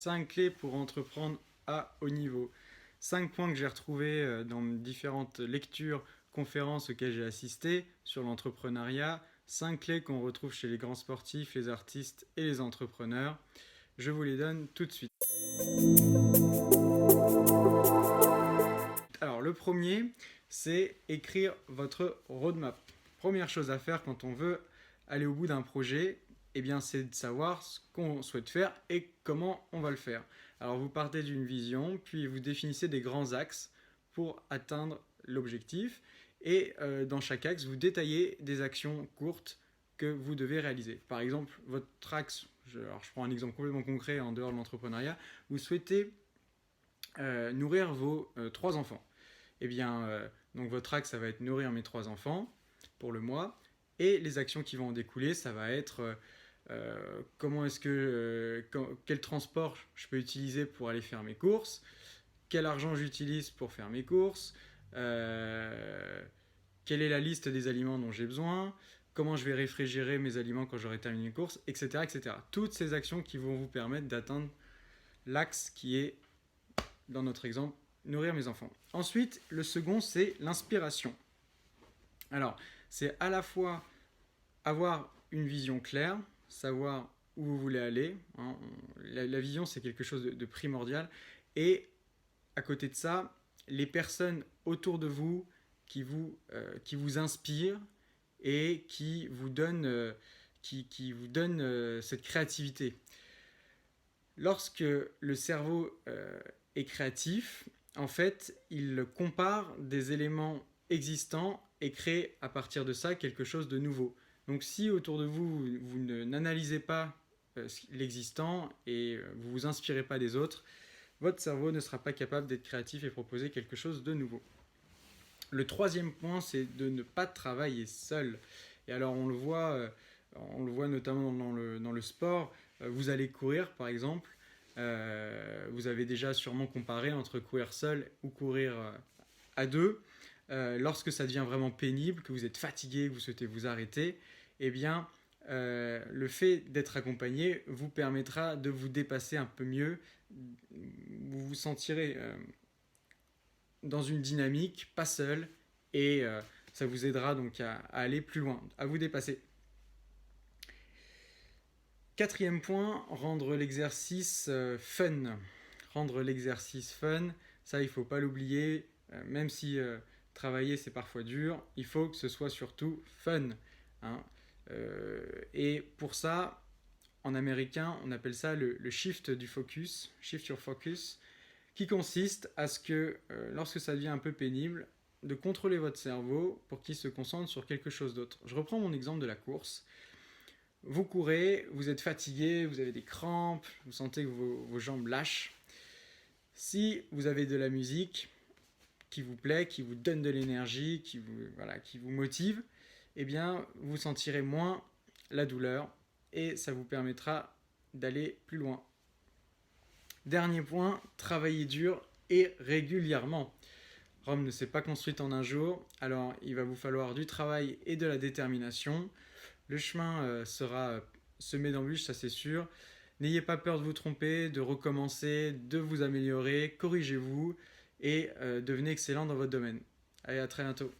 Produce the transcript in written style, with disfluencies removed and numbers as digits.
5 clés pour entreprendre à haut niveau. 5 points que j'ai retrouvés dans différentes lectures, conférences auxquelles j'ai assisté sur l'entrepreneuriat. 5 clés qu'on retrouve chez les grands sportifs, les artistes et les entrepreneurs. Je vous les donne tout de suite. Alors le premier, c'est écrire votre roadmap. Première chose à faire quand on veut aller au bout d'un projet, eh bien, c'est de savoir ce qu'on souhaite faire et comment on va le faire. Alors vous partez d'une vision, puis vous définissez des grands axes pour atteindre l'objectif. Et dans chaque axe, vous détaillez des actions courtes que vous devez réaliser. Par exemple, votre axe, je prends un exemple complètement concret en dehors de l'entrepreneuriat, vous souhaitez nourrir vos 3 enfants. Eh bien, donc votre axe, ça va être nourrir mes 3 enfants pour le mois. Et les actions qui vont en découler, ça va être quel transport je peux utiliser pour aller faire mes courses, quel argent j'utilise pour faire mes courses, quelle est la liste des aliments dont j'ai besoin, comment je vais réfrigérer mes aliments quand j'aurai terminé mes courses, etc., etc. Toutes ces actions qui vont vous permettre d'atteindre l'axe qui est, dans notre exemple, nourrir mes enfants. Ensuite, le second, c'est l'inspiration. Alors, c'est à la fois avoir une vision claire, savoir où vous voulez aller. Hein. La vision, c'est quelque chose de primordial. Et à côté de ça, les personnes autour de vous qui vous inspirent et qui vous donnent cette créativité. Lorsque le cerveau est créatif, en fait, il compare des éléments existants et crée à partir de ça quelque chose de nouveau. Donc si autour de vous, vous n'analysez pas l'existant et vous ne vous inspirez pas des autres, votre cerveau ne sera pas capable d'être créatif et proposer quelque chose de nouveau. Le troisième point, c'est de ne pas travailler seul. Et alors on le voit notamment dans le sport. Vous allez courir par exemple. Vous avez déjà sûrement comparé entre courir seul ou courir à deux. Lorsque ça devient vraiment pénible, que vous êtes fatigué, que vous souhaitez vous arrêter, eh bien, le fait d'être accompagné vous permettra de vous dépasser un peu mieux. Vous vous sentirez dans une dynamique, pas seul, et ça vous aidera donc à aller plus loin, à vous dépasser. Quatrième point, rendre l'exercice fun. Rendre l'exercice fun, ça il ne faut pas l'oublier, même si travailler c'est parfois dur, il faut que ce soit surtout fun. Hein. Et pour ça, en américain, on appelle ça le shift du focus, shift your focus, qui consiste à ce que lorsque ça devient un peu pénible, de contrôler votre cerveau pour qu'il se concentre sur quelque chose d'autre. Je reprends mon exemple de la course. Vous courez, vous êtes fatigué, vous avez des crampes, vous sentez que vos jambes lâchent. Si vous avez de la musique qui vous plaît, qui vous donne de l'énergie, qui vous motive, eh bien, vous sentirez moins la douleur et ça vous permettra d'aller plus loin. Dernier point, travailler dur et régulièrement. Rome ne s'est pas construite en un jour, alors il va vous falloir du travail et de la détermination. Le chemin sera semé d'embûches, ça c'est sûr. N'ayez pas peur de vous tromper, de recommencer, de vous améliorer, corrigez-vous et devenez excellent dans votre domaine. Allez, à très bientôt.